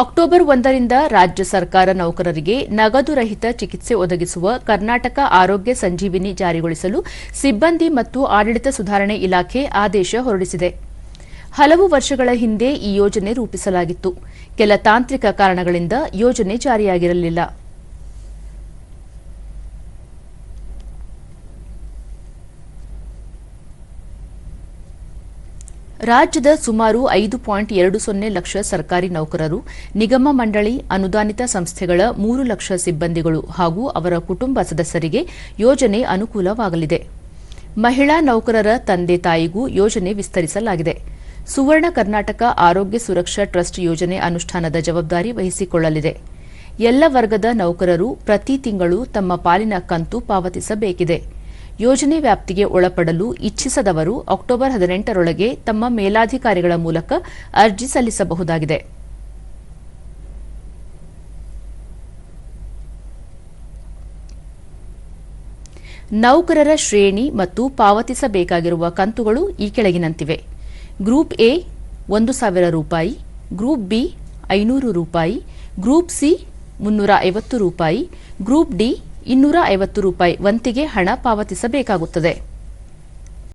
October 1ರಿಂದ ರಾಜ್ಯ ಸರ್ಕಾರ ನೌಕರರಿಗೆ ನಗದು ರಹಿತ ಚಿಕಿತ್ಸೆ ಒದಗಿಸುವ ಕರ್ನಾಟಕ ಆರೋಗ್ಯ ಸಂಜೀವಿನಿ ಜಾರಿಗೊಳಿಸಲು ಸಿಬ್ಬಂದಿ ಮತ್ತು ಆಡಳಿತ ಸುಧಾರಣೆ ಇಲಾಖೆ ಆದೇಶ ಹೊರಡಿಸಿದೆ. ಹಲವು ವರ್ಷಗಳ ಹಿಂದೆ ಈ ಯೋಜನೆ ರೂಪಿಸಲಾಗಿತ್ತು. ಕೆಲ ತಾಂತ್ರಿಕ ಕಾರಣಗಳಿಂದ ಯೋಜನೆ ಜಾರಿಯಾಗಿರಲಿಲ್ಲ. ರಾಜ್ಯದ ಸುಮಾರು 5.20 ಲಕ್ಷ ಸರ್ಕಾರಿ ನೌಕರರು, ನಿಗಮ ಮಂಡಳಿ, ಅನುದಾನಿತ ಸಂಸ್ಥೆಗಳ 3 ಲಕ್ಷ ಸಿಬ್ಬಂದಿಗಳು ಹಾಗೂ ಅವರ ಕುಟುಂಬ ಸದಸ್ಯರಿಗೆ ಯೋಜನೆ ಅನುಕೂಲವಾಗಲಿದೆ. ಮಹಿಳಾ ನೌಕರರ ತಂದೆ ತಾಯಿಗೂ ಯೋಜನೆ ವಿಸ್ತರಿಸಲಾಗಿದೆ. ಸುವರ್ಣ ಕರ್ನಾಟಕ ಆರೋಗ್ಯ ಸುರಕ್ಷಾ ಟ್ರಸ್ಟ್ ಯೋಜನೆ ಅನುಷ್ಠಾನದ ಜವಾಬ್ದಾರಿ ವಹಿಸಿಕೊಳ್ಳಲಿದೆ. ಎಲ್ಲ ವರ್ಗದ ನೌಕರರು ಪ್ರತಿ ತಿಂಗಳು ತಮ್ಮ ಪಾಲಿನ ಕಂತು ಪಾವತಿಸಬೇಕಿದೆ. ಯೋಜನೆ ವ್ಯಾಪ್ತಿಗೆ ಒಳಪಡಲು ಇಚ್ಛಿಸದವರು ಅಕ್ಟೋಬರ್ 18ರೊಳಗೆ ತಮ್ಮ ಮೇಲಾಧಿಕಾರಿಗಳ ಮೂಲಕ ಅರ್ಜಿ ಸಲ್ಲಿಸಬಹುದಾಗಿದೆ. ನೌಕರರ ಶ್ರೇಣಿ ಮತ್ತು ಪಾವತಿಸಬೇಕಾಗಿರುವ ಕಂತುಗಳು ಈ ಕೆಳಗಿನಂತಿವೆ. Group A ₹1,000, group B ₹500, group C ₹350, group D ₹250 ವಂತಿಗೆ ಹಣ ಪಾವತಿಸಬೇಕಾಗುತ್ತದೆ.